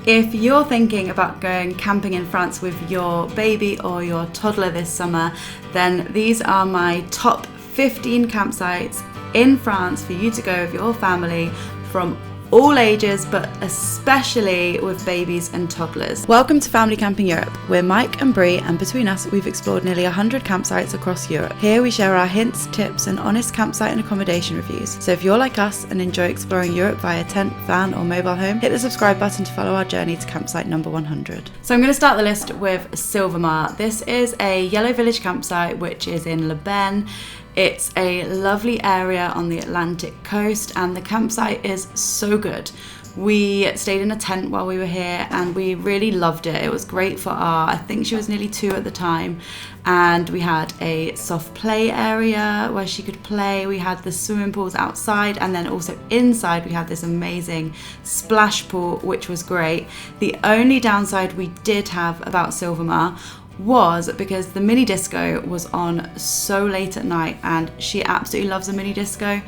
If you're thinking about going camping in France with your baby or your toddler this summer, then these are my top 15 campsites in France for you to go with your family from all ages, but especially with babies and toddlers. Welcome to Family Camping Europe. We're Mike and Bree, and between us, we've explored nearly 100 campsites across Europe. Here we share our hints, tips, and honest campsite and accommodation reviews. So if you're like us and enjoy exploring Europe via tent, van, or mobile home, hit the subscribe button to follow our journey to campsite number 100. So I'm going to start the list with Silvermar. This is a yellow village campsite which is in Le Ben. It's a lovely area on the Atlantic coast, and the campsite is so good. We stayed in a tent while we were here and we really loved it. It was great for I think she was nearly 2 at the time, and we had a soft play area where she could play. We had the swimming pools outside, and then also inside we had this amazing splash pool, which was great. The only downside we did have about Silvermar was because the mini disco was on so late at night, and she absolutely loves a mini disco,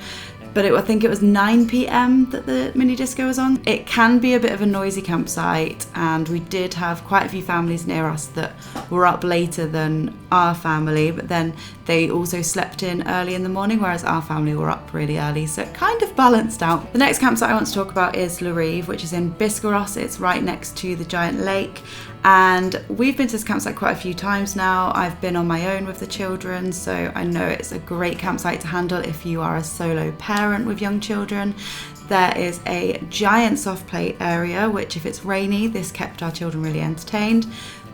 but I think it was 9 p.m. that the mini disco was on. It can be a bit of a noisy campsite, and we did have quite a few families near us that were up later than our family, but then they also slept in early in the morning, whereas our family were up really early, so it kind of balanced out. The next campsite I want to talk about is Le Rive, which is in Biscarrosse. It's right next to the giant lake, and we've been to this campsite quite a few times now. I've been on my own with the children, so I know it's a great campsite to handle if you are a solo parent with young children. There is a giant soft play area, which if it's rainy, this kept our children really entertained.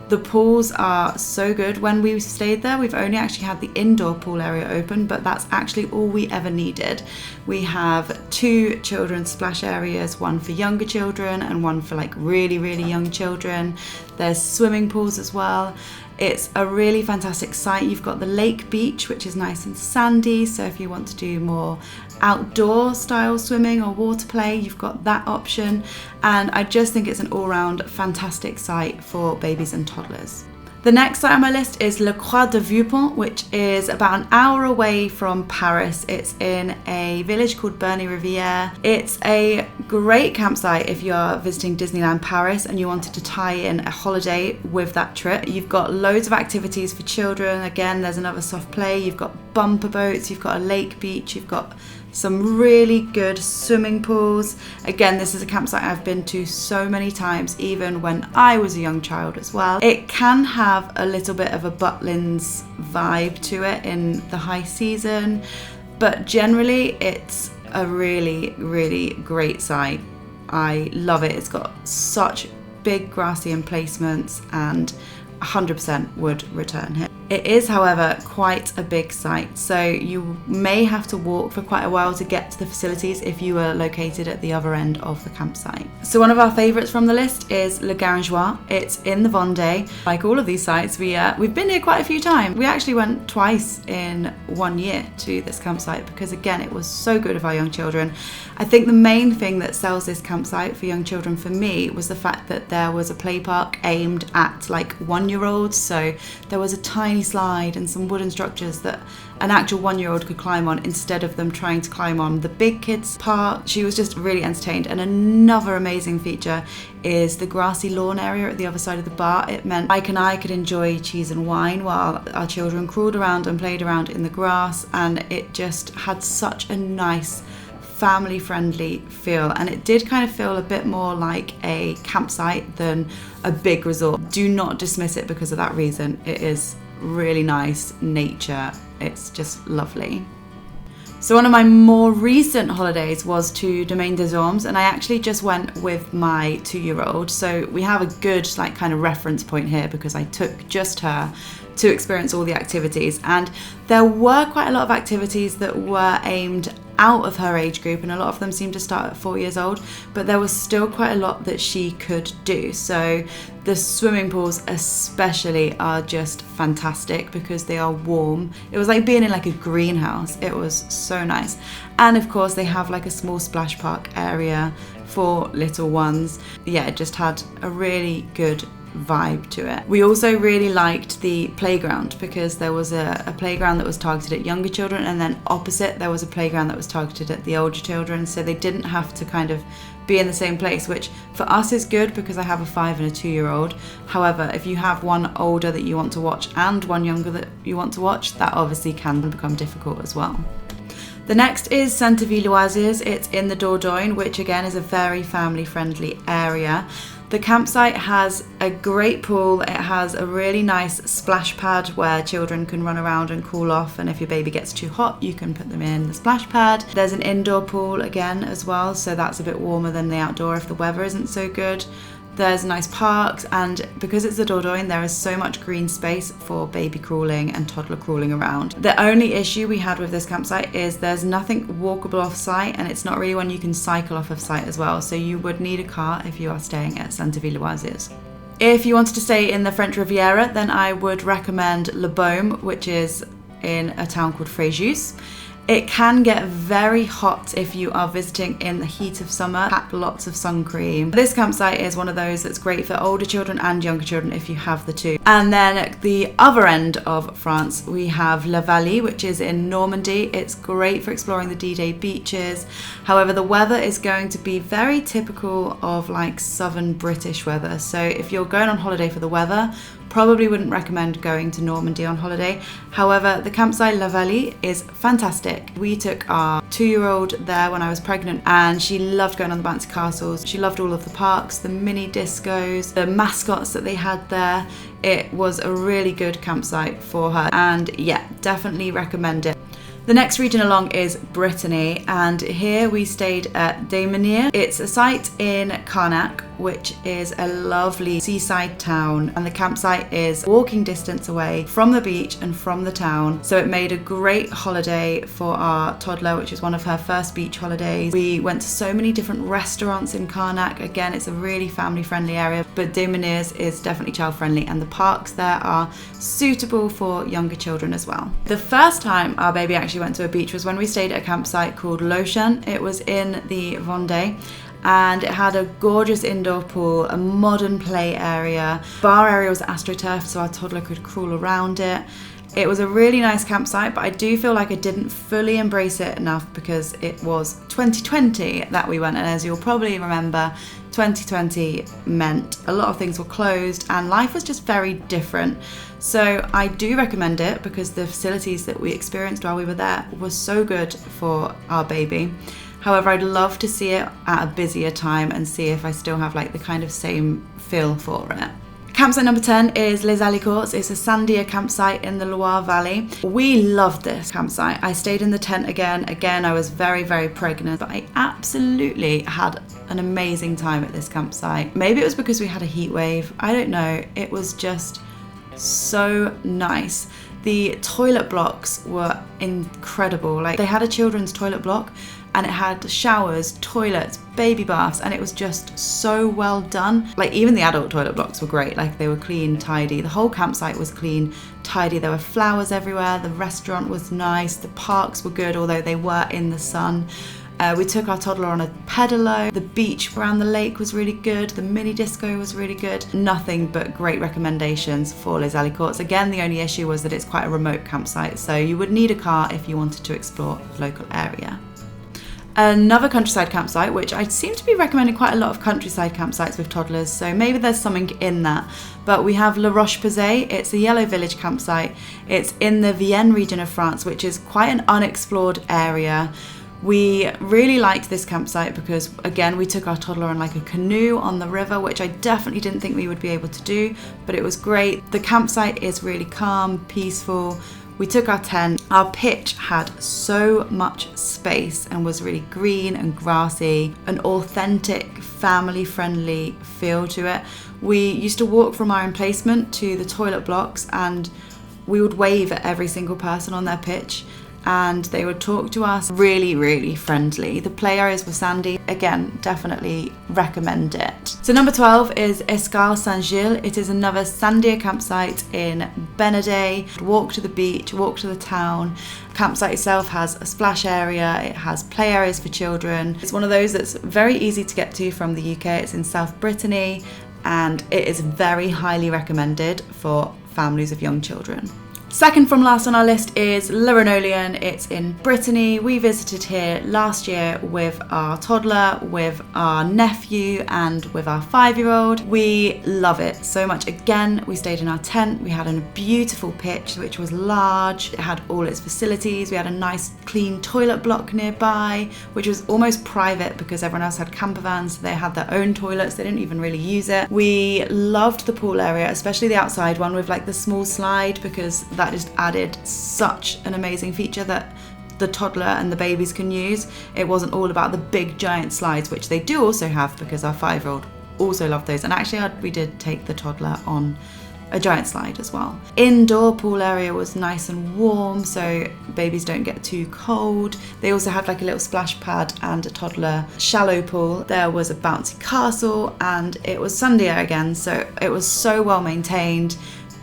The pools are so good. When we stayed there, we've only actually had the indoor pool area open, but that's actually all we ever needed. We have 2 children's splash areas, one for younger children and one for like really, really young children. There's swimming pools as well. It's a really fantastic site. You've got the lake beach, which is nice and sandy, so if you want to do more outdoor style swimming or water play, you've got that option. And I just think it's an all-round fantastic site for babies and toddlers. The next site on my list is Le Croix de Vieux-Pont, which is about an hour away from Paris. It's in a village called Berny-Rivière. It's a great campsite if you are visiting Disneyland Paris and you wanted to tie in a holiday with that trip. You've got loads of activities for children. Again, there's another soft play. You've got bumper boats, you've got a lake beach, you've got some really good swimming pools. Again, this is a campsite I've been to so many times, even when I was a young child as well. It can have a little bit of a Butlins vibe to it in the high season, but generally it's a really, really great site. I love it. It's got such big grassy emplacements, and 100% would return here. It is, however, quite a big site, so you may have to walk for quite a while to get to the facilities if you are located at the other end of the campsite. So one of our favourites from the list is Le Garangeois. It's in the Vendée. Like all of these sites, we've been here quite a few times. We actually went twice in 1 year to this campsite because, again, it was so good with our young children. I think the main thing that sells this campsite for young children for me was the fact that there was a play park aimed at like 1-year-olds, so there was a tiny slide and some wooden structures that an actual 1-year-old could climb on instead of them trying to climb on the big kids part. She was just really entertained. And another amazing feature is the grassy lawn area at the other side of the bar. It meant Mike and I could enjoy cheese and wine while our children crawled around and played around in the grass, and it just had such a nice family-friendly feel, and it did kind of feel a bit more like a campsite than a big resort. Do not dismiss it because of that reason. It is really nice nature. It's just lovely. So one of my more recent holidays was to Domaine des Ormes, and I actually just went with my 2-year-old. So we have a good like kind of reference point here because I took just her to experience all the activities, and there were quite a lot of activities that were aimed out of her age group, and a lot of them seemed to start at 4 years old, but there was still quite a lot that she could do. So the swimming pools especially are just fantastic because they are warm. It was like being in like a greenhouse. It was so nice. And of course they have like a small splash park area for little ones. Yeah, it just had a really good vibe to it. We also really liked the playground because there was a playground that was targeted at younger children, and then opposite there was a playground that was targeted at the older children, so they didn't have to kind of be in the same place, which for us is good because I have a 5 and a 2-year-old. However, if you have one older that you want to watch and one younger that you want to watch, that obviously can become difficult as well. The next is Sainte-Ville-Loisirs. It's in the Dordogne, which again is a very family friendly area. The campsite has a great pool. It has a really nice splash pad where children can run around and cool off, and if your baby gets too hot you can put them in the splash pad. There's an indoor pool again as well, so that's a bit warmer than the outdoor if the weather isn't so good. There's nice parks, and because it's the Dordogne there is so much green space for baby crawling and toddler crawling around. The only issue we had with this campsite is there's nothing walkable off site, and it's not really one you can cycle off of site as well, so you would need a car if you are staying at Sainte-Ville-Loisirs. If you wanted to stay in the French Riviera, then I would recommend Le Baume, which is in a town called Fréjus. It can get very hot if you are visiting in the heat of summer. Pack lots of sun cream. This campsite is one of those that's great for older children and younger children if you have the two. And then at the other end of France, we have La Vallée, which is in Normandy. It's great for exploring the D-Day beaches. However, the weather is going to be very typical of like southern British weather. So if you're going on holiday for the weather, probably wouldn't recommend going to Normandy on holiday. However, the campsite La Vallée is fantastic. We took our 2-year-old there when I was pregnant, and she loved going on the bouncy castles. She loved all of the parks, the mini discos, the mascots that they had there. It was a really good campsite for her, and yeah, definitely recommend it. The next region along is Brittany, and here we stayed at Des Menhirs. It's a site in Carnac, which is a lovely seaside town, and the campsite is walking distance away from the beach and from the town, so it made a great holiday for our toddler, which is one of her first beach holidays. We went to so many different restaurants in Carnac. Again, it's a really family friendly area, but Des Menhirs is definitely child friendly, and the parks there are suitable for younger children as well. The first time our baby actually went to a beach was when we stayed at a campsite called L'Ocean. It was in the Vendée, and it had a gorgeous indoor pool, a modern play area. Bar area was astroturf, so our toddler could crawl around it. It was a really nice campsite, but I do feel like I didn't fully embrace it enough because it was 2020 that we went, and as you'll probably remember, 2020 meant a lot of things were closed and life was just very different. So I do recommend it because the facilities that we experienced while we were there were so good for our baby. However, I'd love to see it at a busier time and see if I still have like the kind of same feel for it. Campsite number 10 is Les Alicourts. It's a sandier campsite in the Loire Valley. We loved this campsite. I stayed in the tent again. I was very, very pregnant, but I absolutely had an amazing time at this campsite. Maybe it was because we had a heat wave. I don't know. It was just so nice. The toilet blocks were incredible. Like, they had a children's toilet block, and it had showers, toilets, baby baths, and it was just so well done. Like, even the adult toilet blocks were great. Like, they were clean, tidy. The whole campsite was clean, tidy. There were flowers everywhere. The restaurant was nice. The parks were good, although they were in the sun. We took our toddler on a pedalo. The beach around the lake was really good. The mini disco was really good. Nothing but great recommendations for Les Alicourts. Again, the only issue was that it's quite a remote campsite, so you would need a car if you wanted to explore the local area. Another countryside campsite, which I seem to be recommending quite a lot of countryside campsites with toddlers, so maybe there's something in that. But we have La Roche-Posay. It's a yellow village campsite. It's in the Vienne region of France, which is quite an unexplored area. We really liked this campsite because, again, we took our toddler on like a canoe on the river, which I definitely didn't think we would be able to do, but it was great. The campsite is really calm, peaceful. We took our tent. Our pitch had so much space and was really green and grassy, an authentic, family-friendly feel to it. We used to walk from our emplacement to the toilet blocks, and we would wave at every single person on their pitch, and they would talk to us. Really, really friendly. The play areas were sandy. Again, definitely recommend it. So number 12 is Escale Saint-Gilles. It is another sandier campsite in Benardet. Walk to the beach, walk to the town. The campsite itself has a splash area. It has play areas for children. It's one of those that's very easy to get to from the UK. It's in South Brittany. and it is very highly recommended for families of young children. Second from last on our list is Linoleum. It's in Brittany. We visited here last year with our toddler, with our nephew, and with our 5-year-old. We love it so much. Again, we stayed in our tent. We had a beautiful pitch, which was large. It had all its facilities. We had a nice clean toilet block nearby, which was almost private because everyone else had camper vans. So they had their own toilets. They didn't even really use it. We loved the pool area, especially the outside one with like the small slide, because that just added such an amazing feature that the toddler and the babies can use. It wasn't all about the big giant slides, which they do also have because our 5-year-old also loved those. And actually we did take the toddler on a giant slide as well. Indoor pool area was nice and warm, so babies don't get too cold. They also had like a little splash pad and a toddler shallow pool. There was a bouncy castle, and it was Sunday again, so it was so well maintained.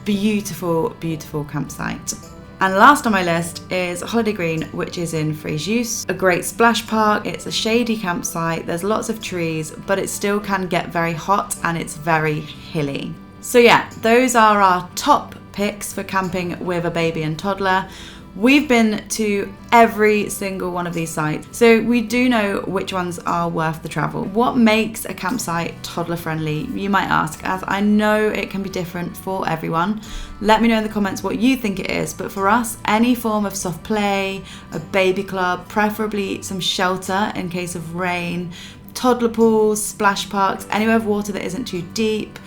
Beautiful, beautiful campsite. And last on my list is Holiday Green, which is in Fréjus. A great splash park. It's a shady campsite. There's lots of trees, but it still can get very hot and it's very hilly. So yeah, those are our top picks for camping with a baby and toddler. We've been to every single one of these sites, so we do know which ones are worth the travel. What makes a campsite toddler friendly, you might ask, as I know it can be different for everyone. Let me know in the comments what you think it is, but for us, any form of soft play, a baby club, preferably some shelter in case of rain, toddler pools, splash parks, anywhere with water that isn't too deep,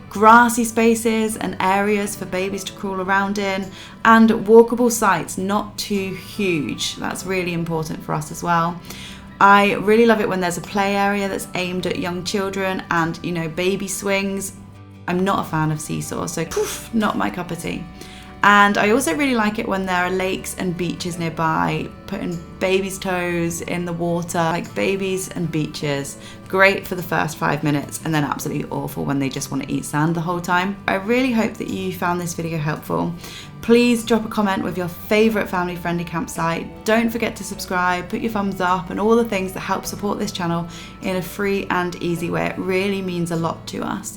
grassy spaces and areas for babies to crawl around in, and walkable sites, not too huge. That's really important for us as well. I really love it when there's a play area that's aimed at young children and, you know, baby swings. I'm not a fan of seesaws, so poof, not my cup of tea. And I also really like it when there are lakes and beaches nearby, putting babies' toes in the water, like babies and beaches. Great for the first 5 minutes, and then absolutely awful when they just want to eat sand the whole time. I really hope that you found this video helpful. Please drop a comment with your favourite family-friendly campsite. Don't forget to subscribe, put your thumbs up, and all the things that help support this channel in a free and easy way. It really means a lot to us.